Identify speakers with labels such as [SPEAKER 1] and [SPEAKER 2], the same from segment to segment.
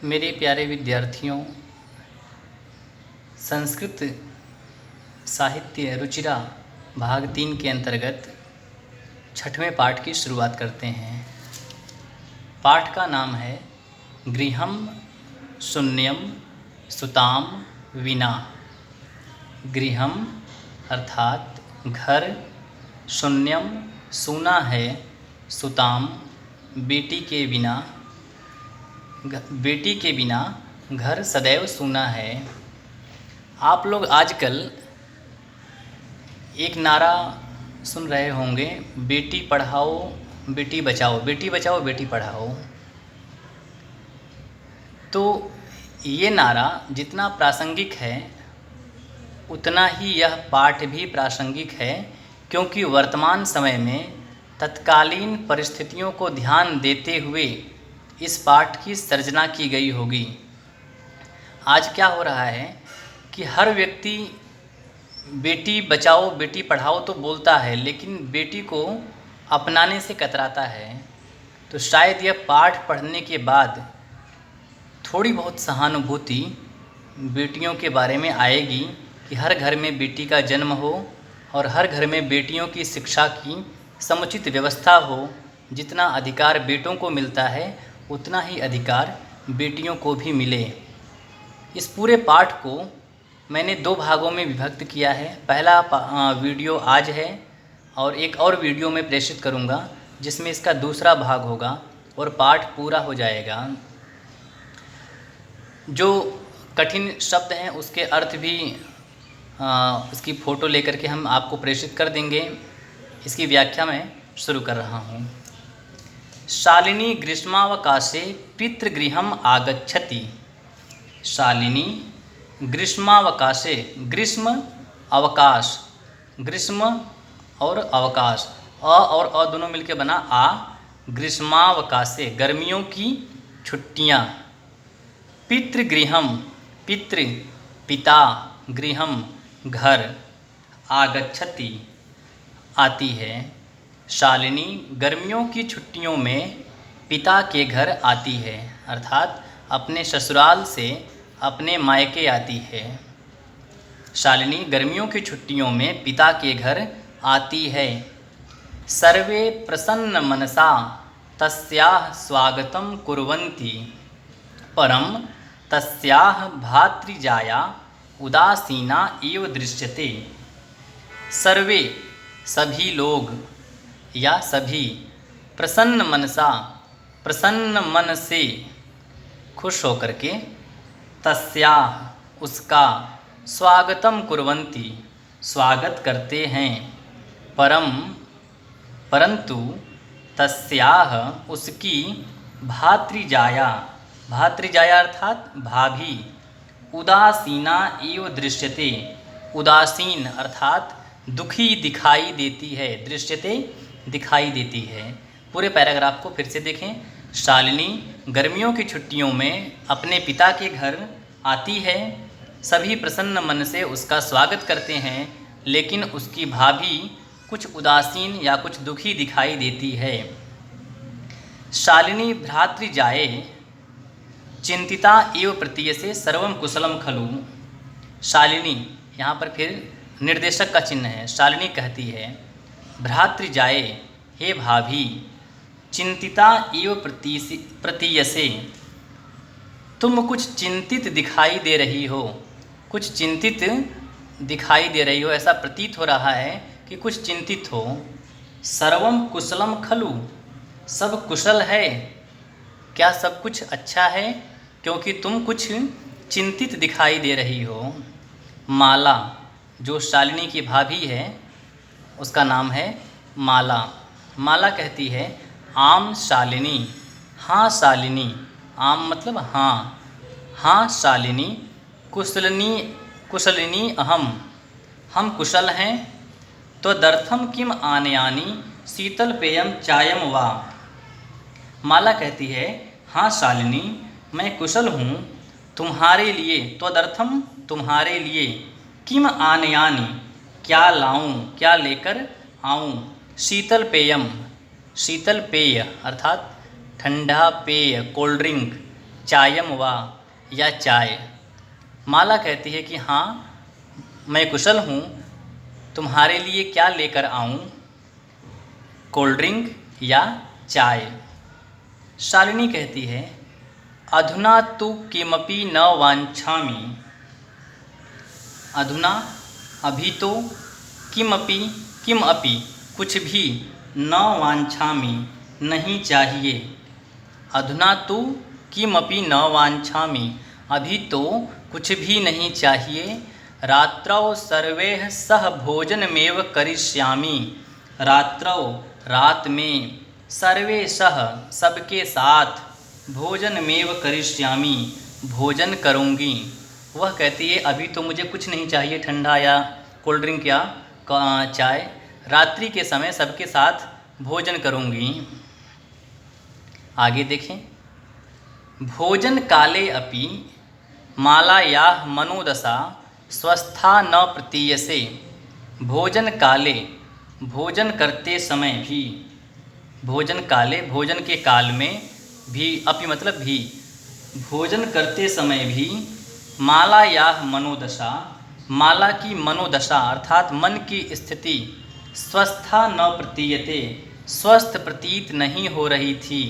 [SPEAKER 1] मेरे प्यारे विद्यार्थियों, संस्कृत साहित्य रुचिरा भाग 3 के अंतर्गत 6वें पाठ की शुरुआत करते हैं। पाठ का नाम है गृहम शून्यम सुताम विना। गृहम अर्थात घर, शून्यम सूना है, सुताम बेटी के बिना। बेटी के बिना घर सदैव सूना है। आप लोग आजकल एक नारा सुन रहे होंगे, बेटी पढ़ाओ बेटी बचाओ, बेटी बचाओ बेटी पढ़ाओ। तो ये नारा जितना प्रासंगिक है उतना ही यह पाठ भी प्रासंगिक है, क्योंकि वर्तमान समय में तत्कालीन परिस्थितियों को ध्यान देते हुए इस पाठ की सर्जना की गई होगी। आज क्या हो रहा है कि हर व्यक्ति बेटी बचाओ बेटी पढ़ाओ तो बोलता है, लेकिन बेटी को अपनाने से कतराता है। तो शायद यह पाठ पढ़ने के बाद थोड़ी बहुत सहानुभूति बेटियों के बारे में आएगी कि हर घर में बेटी का जन्म हो और हर घर में बेटियों की शिक्षा की समुचित व्यवस्था हो। जितना अधिकार बेटों को मिलता है उतना ही अधिकार बेटियों को भी मिले। इस पूरे पाठ को मैंने 2 भागों में विभक्त किया है। पहला वीडियो आज है और एक और वीडियो में प्रेषित करूंगा जिसमें इसका दूसरा भाग होगा और पाठ पूरा हो जाएगा। जो कठिन शब्द हैं उसके अर्थ भी उसकी फ़ोटो लेकर के हम आपको प्रेषित कर देंगे। इसकी व्याख्या मैं शुरू कर रहा हूँ। शालिनी ग्रीष्मावकाशे पितृगृहम आगच्छति। शालिनी ग्रीष्मावकाशे, ग्रीष्म अवकाश, ग्रीष्म और अवकाश, अ और अ दोनों मिलके बना आ। ग्रीष्मावकाशे गर्मियों की छुट्टियाँ। पितृगृहम पितृ पिता, गृहम घर, आगच्छति आती है। शालिनी गर्मियों की छुट्टियों में पिता के घर आती है, अर्थात अपने ससुराल से अपने मायके आती है। शालिनी गर्मियों की छुट्टियों में पिता के घर आती है। सर्वे प्रसन्न मनसा तस्याः स्वागतं कुर्वन्ति, परम तस्याः भातृजाया उदासीना एव दृश्यते। सर्वे सभी लोग या सभी, प्रसन्न मनसा प्रसन्न मन से, खुश होकर के, तस्याः उसका, स्वागतम कुर्वन्ति स्वागत करते हैं, परम परंतु, तस्याः उसकी, भातृजाया, भातृजाया अर्थात भाभी, उदासीना एव दृश्यते, उदासीन अर्थात दुखी दिखाई देती है, दृश्यते दिखाई देती है। पूरे पैराग्राफ को फिर से देखें। शालिनी गर्मियों की छुट्टियों में अपने पिता के घर आती है। सभी प्रसन्न मन से उसका स्वागत करते हैं, लेकिन उसकी भाभी कुछ उदासीन या कुछ दुखी दिखाई देती है। शालिनी भ्रातृजाये चिंतिता एव प्रतीयसे सर्वम कुशलम खलु। शालिनी यहाँ पर फिर निर्देशक का चिन्ह है। शालिनी कहती है, भ्रातृजाये हे भाभी, चिंतिता एव प्रतीयसे तुम कुछ चिंतित दिखाई दे रही हो, कुछ चिंतित दिखाई दे रही हो, ऐसा प्रतीत हो रहा है कि कुछ चिंतित हो। सर्वम कुशलम खलु, सब कुशल है क्या, सब कुछ अच्छा है, क्योंकि तुम कुछ चिंतित दिखाई दे रही हो। माला, जो शालिनी की भाभी है उसका नाम है माला। माला कहती है, आम शालिनी, हाँ शालिनी, आम मतलब हाँ, हाँ शालिनी, कुशलिनी अहम, हम कुशल हैं। तो दर्थम किम आनयानि शीतल पेयम चायम वा। माला कहती है, हाँ शालिनी, मैं कुशल हूँ, तुम्हारे लिए, त्वदर्थम तुम्हारे लिए, किम आनयानि क्या लाऊं, क्या लेकर आऊं, शीतल पेयम, शीतल पेय अर्थात ठंडा पेय, कोल्ड ड्रिंक, चायम वा या चाय। माला कहती है कि हाँ मैं कुशल हूँ, तुम्हारे लिए क्या लेकर आऊँ, कोल्ड ड्रिंक या चाय। शालिनी कहती है अधुना तु किमपि न वाञ्छामि। अधुना अभी तो, किमपि किम अपि कुछ भी, न वाञ्छामि नहीं चाहिए। अधुना तु किमपि न वाञ्छामि अभी तो कुछ भी नहीं चाहिए। रात्रौ सर्वैः सह भोजनमेव करिष्यामि। रात्रौ रात में, सर्वे सह सबके साथ, भोजनमेव करिष्यामि भोजन करूँगी। वह कहती है अभी तो मुझे कुछ नहीं चाहिए, ठंडा या कोल्ड ड्रिंक या चाय, रात्रि के समय सबके साथ भोजन करूँगी। आगे देखें, भोजन काले अपि मालायाः मनोदशा स्वस्था न प्रतीयसे। भोजन काले, भोजन करते समय भी, भोजन काले भोजन के काल में भी, अपि मतलब भी, भोजन करते समय भी, मालायाः मनोदशा, माला की मनोदशा अर्थात मन की स्थिति, स्वस्था न प्रतीयते स्वस्थ प्रतीत नहीं हो रही थी।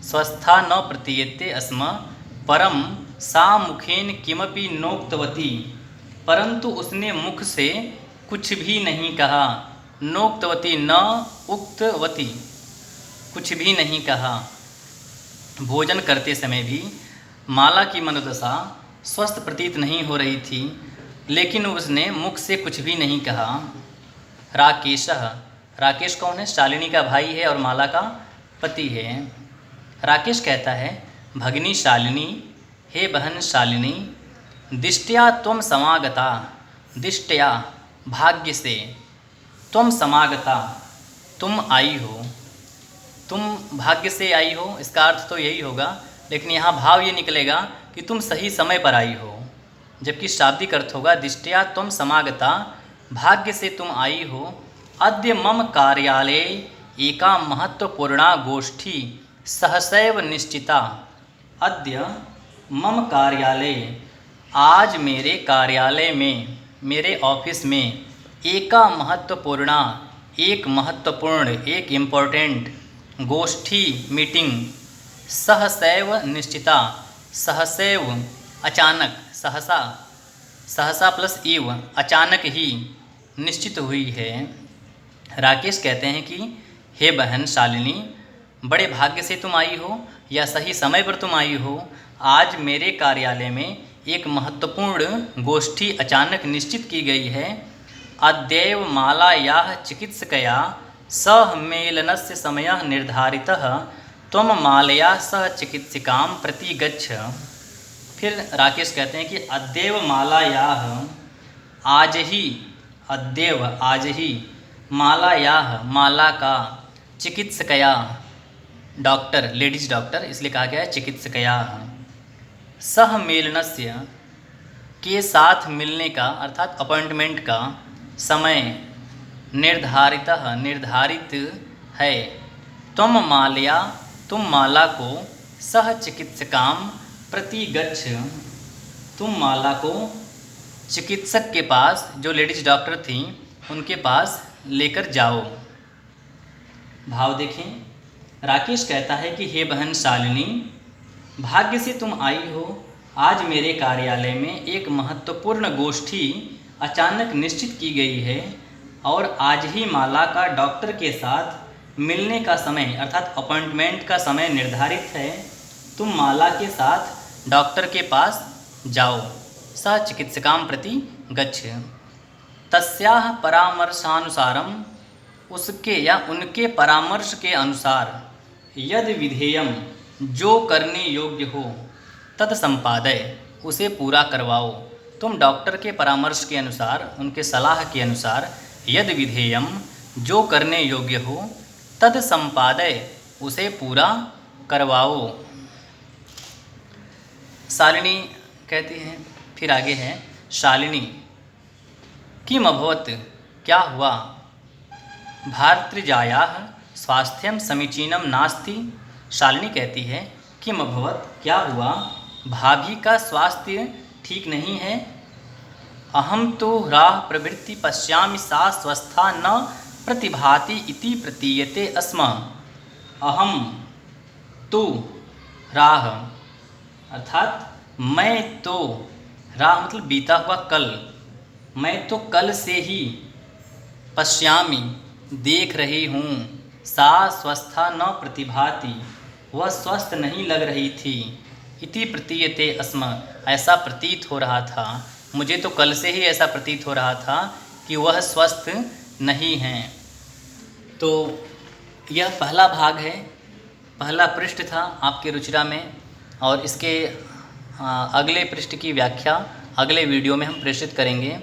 [SPEAKER 1] स्वस्था न प्रतीयते अस्म परम सा मुखेन किमपि नोक्तवती। परंतु उसने मुख से कुछ भी नहीं कहा। नोक्तवती न उक्तवती, कुछ भी नहीं कहा। भोजन करते समय भी माला की मनोदशा स्वस्थ प्रतीत नहीं हो रही थी, लेकिन उसने मुख से कुछ भी नहीं कहा। राकेशः, राकेश कौन है? शालिनी का भाई है और माला का पति है। राकेश कहता है भगिनी शालिनी, हे बहन शालिनी, दिष्टया त्वं समागता, दिष्टया भाग्य से, त्वं समागता तुम आई हो, तुम भाग्य से आई हो, इसका अर्थ तो यही होगा, लेकिन यहाँ भाव ये निकलेगा कि तुम सही समय पर आई हो, जबकि शाब्दिक अर्थ होगा दिष्टया त्वं समागता, भाग्य से तुम आई हो। अद्य मम कार्यालये एका महत्वपूर्णा गोष्ठी सहसैव निश्चिता। अद्य मम कार्यालये, आज मेरे कार्यालय में, मेरे ऑफिस में, एका महत्वपूर्णा, एक महत्वपूर्ण, एक इम्पोर्टेंट, गोष्ठी मीटिंग, सहसैव निश्चिता, सहसैव अचानक, सहसा, सहसा प्लस इव अचानक ही निश्चित हुई है। राकेश कहते हैं कि हे बहन शालिनी, बड़े भाग्य से तुम आई हो या सही समय पर तुम आई हो। आज मेरे कार्यालय में एक महत्वपूर्ण गोष्ठी अचानक निश्चित की गई है। अद्यैव मालायाः चिकित्सकया सह मेलनस्य समयः निर्धारितः, त्वं मालया सह चिकित्सिकां प्रति गच्छ। फिर राकेश कहते हैं कि अद्यैव मालायाः, आज ही, अद्यैव आज ही, मालायाः माला का, चिकित्सकया डॉक्टर, लेडीज डॉक्टर इसलिए कहा गया है चिकित्सकया, सह मेलनस्य के साथ मिलने का अर्थात अपॉइंटमेंट का समय, निर्धारितः निर्धारित है। त्वं मालया तुम माला को, सह चिकित्सकां प्रति गच्छ तुम माला को चिकित्सक के पास, जो लेडीज डॉक्टर थी उनके पास लेकर जाओ। भाव देखें, राकेश कहता है कि हे बहन शालिनी, भाग्य से तुम आई हो। आज मेरे कार्यालय में एक महत्वपूर्ण गोष्ठी अचानक निश्चित की गई है और आज ही माला का डॉक्टर के साथ मिलने का समय अर्थात अपॉइंटमेंट का समय निर्धारित है। तुम माला के साथ डॉक्टर के पास जाओ। सह चिकित्सकां प्रति गच्छ। तस्याः परामर्शानुसारम, उसके या उनके परामर्श के अनुसार, यद विधेयम, जो करने योग्य हो, तद संपादय, उसे पूरा करवाओ। तुम डॉक्टर के परामर्श के अनुसार, उनके सलाह के अनुसार, यद विधेयम, जो करने योग्य हो, तद संपादय, उसे पूरा करवाओ। शालिनी कहती हैं, फिर आगे है शालिनी, किम अभवत, क्या हुआ, भार्तृजायाः स्वास्थ्यम समीचीनम नास्ति। शालिनी कहती है किम अभवत, क्या हुआ, भाभी का स्वास्थ्य ठीक नहीं है, अहम तो राह प्रवृत्ति पश्यामि सा स्वस्था न प्रतिभाति इति प्रतीयते अस्म। अहम तो राह अर्थात मैं तो, राह मतलब बीता हुआ कल, मैं तो कल से ही, पश्यामि देख रही हूँ, सा स्वस्था न प्रतिभाति वह स्वस्थ नहीं लग रही थी, इति प्रतीयते अस्म ऐसा प्रतीत हो रहा था, मुझे तो कल से ही ऐसा प्रतीत हो रहा था कि वह स्वस्थ नहीं हैं। तो यह पहला भाग है, पहला पृष्ठ था आपके रुचिरा में, और इसके अगले पृष्ठ की व्याख्या अगले वीडियो में हम प्रेषित करेंगे।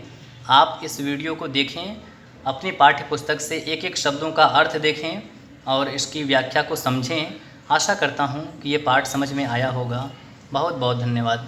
[SPEAKER 1] आप इस वीडियो को देखें, अपनी पाठ्य पुस्तक से एक एक शब्दों का अर्थ देखें और इसकी व्याख्या को समझें। आशा करता हूँ कि ये पाठ समझ में आया होगा। बहुत बहुत धन्यवाद।